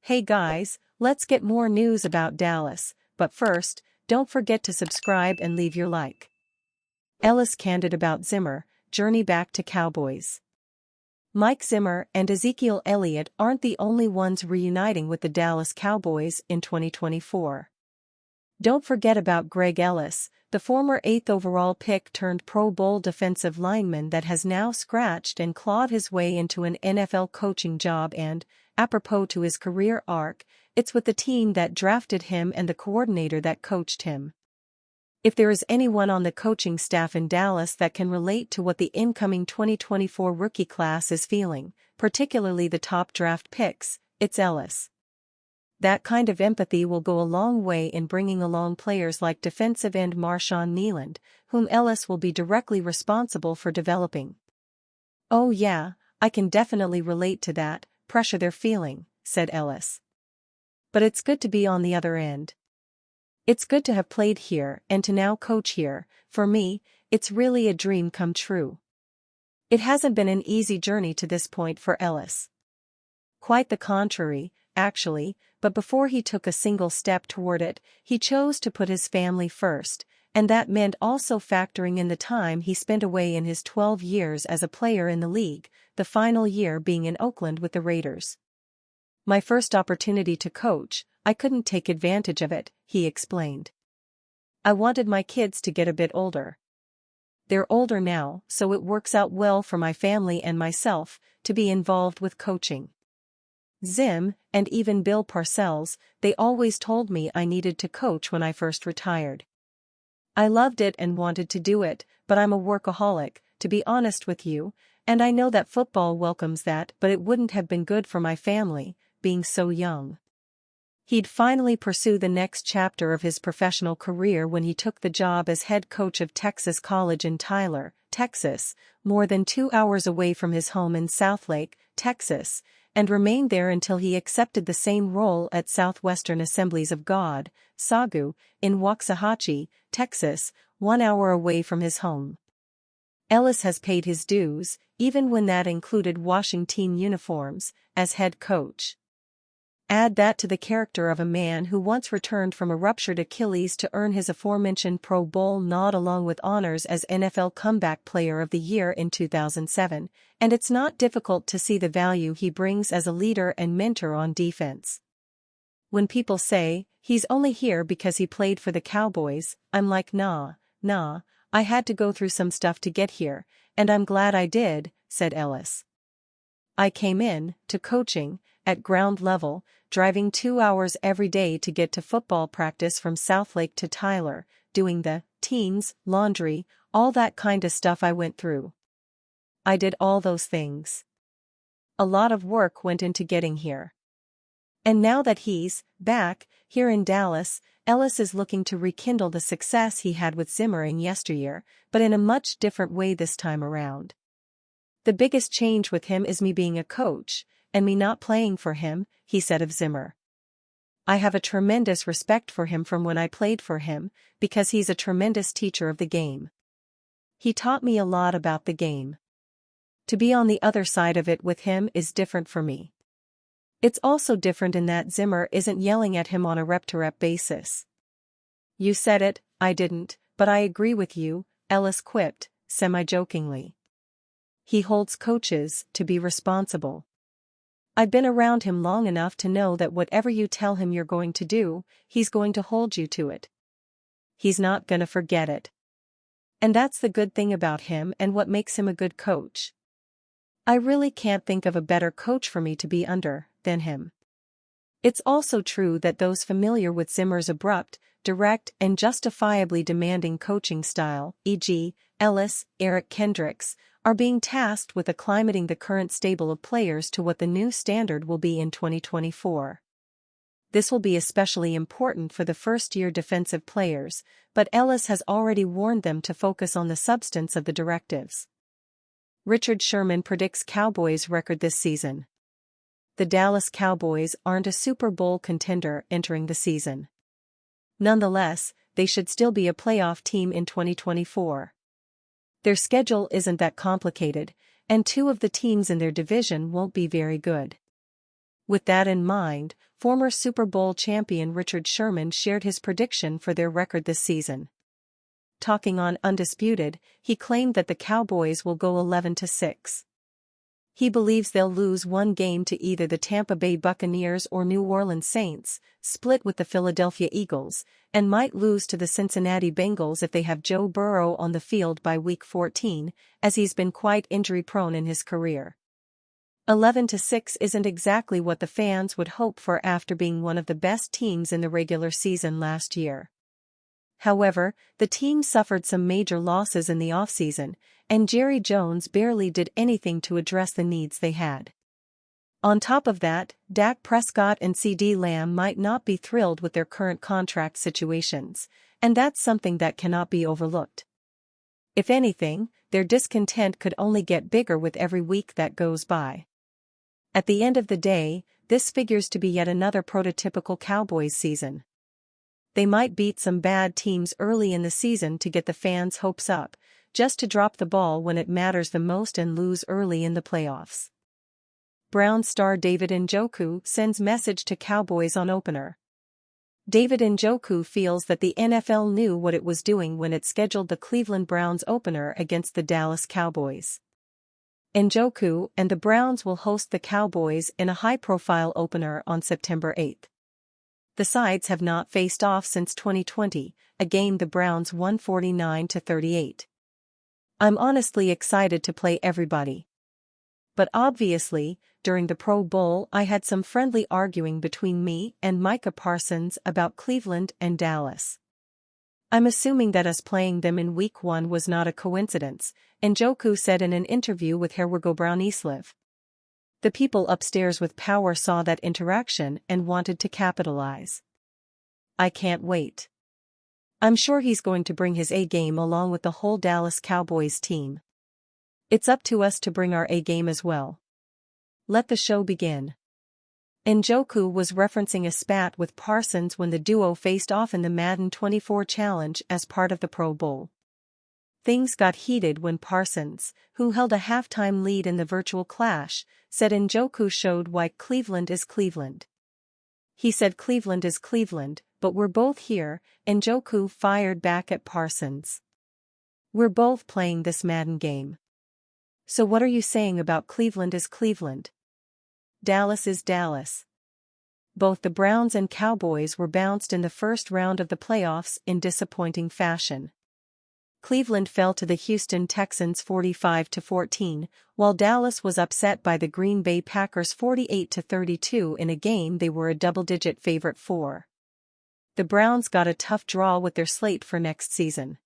Hey guys, let's get more news about Dallas, but first, don't forget to subscribe and leave your like. Ellis candid about Zimmer, journey back to Cowboys. Mike Zimmer and Ezekiel Elliott aren't the only ones reuniting with the Dallas Cowboys in 2024. Don't forget about Greg Ellis, the former 8th overall pick turned Pro Bowl defensive lineman that has now scratched and clawed his way into an NFL coaching job and, apropos to his career arc, it's with the team that drafted him and the coordinator that coached him. If there is anyone on the coaching staff in Dallas that can relate to what the incoming 2024 rookie class is feeling, particularly the top draft picks, it's Ellis. That kind of empathy will go a long way in bringing along players like defensive end Marshawn Kneeland, whom Ellis will be directly responsible for developing. "Oh yeah, I can definitely relate to that pressure they're feeling," said Ellis. "But it's good to be on the other end. It's good to have played here and to now coach here. For me, it's really a dream come true." It hasn't been an easy journey to this point for Ellis. Quite the contrary, actually, but before he took a single step toward it, he chose to put his family first, and that meant also factoring in the time he spent away in his 12 years as a player in the league, the final year being in Oakland with the Raiders. "My first opportunity to coach, I couldn't take advantage of it," he explained. "I wanted my kids to get a bit older. They're older now, so it works out well for my family and myself to be involved with coaching. Zim, and even Bill Parcells, they always told me I needed to coach when I first retired. I loved it and wanted to do it, but I'm a workaholic, to be honest with you, and I know that football welcomes that, but it wouldn't have been good for my family, being so young." He'd finally pursue the next chapter of his professional career when he took the job as head coach of Texas College in Tyler, Texas, more than 2 hours away from his home in Southlake, Texas, and remained there until he accepted the same role at Southwestern Assemblies of God, SAGU, in Waxahachie, Texas, 1 hour away from his home. Ellis has paid his dues, even when that included washing team uniforms, as head coach. Add that to the character of a man who once returned from a ruptured Achilles to earn his aforementioned Pro Bowl nod along with honors as NFL Comeback Player of the Year in 2007, and it's not difficult to see the value he brings as a leader and mentor on defense. When people say, "He's only here because he played for the Cowboys," I'm like, nah, I had to go through some stuff to get here, and I'm glad I did," said Ellis. "I came in to coaching at ground level, driving 2 hours every day to get to football practice from Southlake to Tyler, doing the teens, laundry, all that kinda stuff I went through. I did all those things. A lot of work went into getting here. And now that he's back here in Dallas, Ellis is looking to rekindle the success he had with Zimmer in yesteryear, but in a much different way this time around. The biggest change with him is me being a coach, and me not playing for him," he said of Zimmer. "I have a tremendous respect for him from when I played for him, because he's a tremendous teacher of the game. He taught me a lot about the game. To be on the other side of it with him is different for me. It's also different in that Zimmer isn't yelling at him on a rep-to-rep basis." "You said it, I didn't, but I agree with you," Ellis quipped, semi-jokingly. "He holds coaches to be responsible. I've been around him long enough to know that whatever you tell him you're going to do, he's going to hold you to it. He's not gonna forget it. And that's the good thing about him and what makes him a good coach. I really can't think of a better coach for me to be under than him." It's also true that those familiar with Zimmer's abrupt, direct and justifiably demanding coaching style, e.g., Ellis, Eric Kendricks, are being tasked with acclimating the current stable of players to what the new standard will be in 2024. This will be especially important for the first-year defensive players, but Ellis has already warned them to focus on the substance of the directives. Richard Sherman predicts Cowboys record this season. The Dallas Cowboys aren't a Super Bowl contender entering the season. Nonetheless, they should still be a playoff team in 2024. Their schedule isn't that complicated, and 2 of the teams in their division won't be very good. With that in mind, former Super Bowl champion Richard Sherman shared his prediction for their record this season. Talking on Undisputed, he claimed that the Cowboys will go 11-6. He believes they'll lose one game to either the Tampa Bay Buccaneers or New Orleans Saints, split with the Philadelphia Eagles, and might lose to the Cincinnati Bengals if they have Joe Burrow on the field by Week 14, as he's been quite injury-prone in his career. 11-6 isn't exactly what the fans would hope for after being one of the best teams in the regular season last year. However, the team suffered some major losses in the offseason, and Jerry Jones barely did anything to address the needs they had. On top of that, Dak Prescott and CeeDee Lamb might not be thrilled with their current contract situations, and that's something that cannot be overlooked. If anything, their discontent could only get bigger with every week that goes by. At the end of the day, this figures to be yet another prototypical Cowboys season. They might beat some bad teams early in the season to get the fans' hopes up, just to drop the ball when it matters the most and lose early in the playoffs. Browns star David Njoku sends message to Cowboys on opener. David Njoku feels that the NFL knew what it was doing when it scheduled the Cleveland Browns opener against the Dallas Cowboys. Njoku and the Browns will host the Cowboys in a high-profile opener on September 8. The sides have not faced off since 2020, a game the Browns won 49-38. I'm honestly excited to play everybody. But obviously, during the Pro Bowl I had some friendly arguing between me and Micah Parsons about Cleveland and Dallas. I'm assuming that us playing them in Week 1 was not a coincidence, Njoku said in an interview with Herwigo Browniesliv. The people upstairs with power saw that interaction and wanted to capitalize. I can't wait. I'm sure he's going to bring his A-game along with the whole Dallas Cowboys team. It's up to us to bring our A-game as well. Let the show begin. Njoku was referencing a spat with Parsons when the duo faced off in the Madden 24 Challenge as part of the Pro Bowl. Things got heated when Parsons, who held a halftime lead in the virtual clash, said Njoku showed why Cleveland is Cleveland. He said Cleveland is Cleveland, but we're both here, Njoku fired back at Parsons. We're both playing this Madden game. So what are you saying about Cleveland is Cleveland? Dallas is Dallas. Both the Browns and Cowboys were bounced in the first round of the playoffs in disappointing fashion. Cleveland fell to the Houston Texans 45-14, while Dallas was upset by the Green Bay Packers 48-32 in a game they were a double-digit favorite for. The Browns got a tough draw with their slate for next season.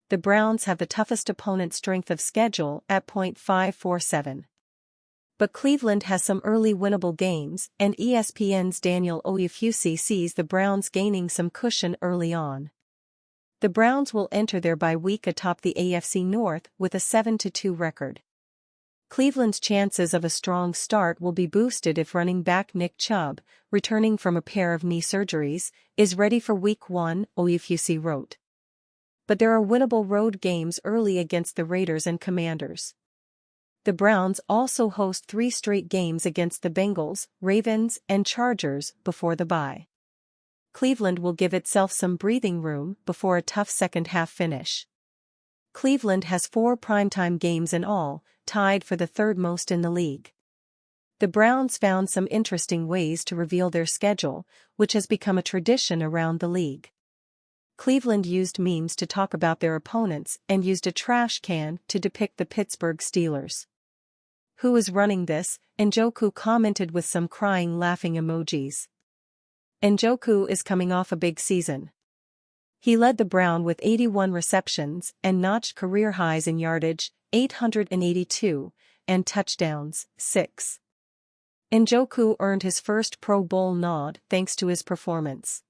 The Browns have the toughest opponent strength of schedule at .547. But Cleveland has some early winnable games, and ESPN's Daniel Oyefusi sees the Browns gaining some cushion early on. The Browns will enter their bye week atop the AFC North with a 7-2 record. Cleveland's chances of a strong start will be boosted if running back Nick Chubb, returning from a pair of knee surgeries, is ready for Week 1, Oyefusi wrote. But there are winnable road games early against the Raiders and Commanders. The Browns also host 3 straight games against the Bengals, Ravens, and Chargers before the bye. Cleveland will give itself some breathing room before a tough second-half finish. Cleveland has 4 primetime games in all, tied for the third most in the league. The Browns found some interesting ways to reveal their schedule, which has become a tradition around the league. Cleveland used memes to talk about their opponents and used a trash can to depict the Pittsburgh Steelers. Who is running this? Njoku commented with some crying laughing emojis. Njoku is coming off a big season. He led the Browns with 81 receptions and notched career highs in yardage, 882, and touchdowns, 6. Njoku earned his first Pro Bowl nod thanks to his performance.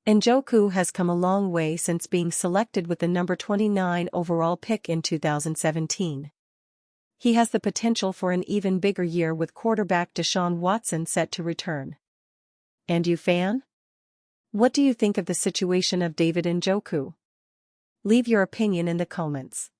Njoku has come a long way since being selected with the number 29 overall pick in 2017. He has the potential for an even bigger year with quarterback Deshaun Watson set to return. And you fan? What do you think of the situation of David Njoku? Leave your opinion in the comments.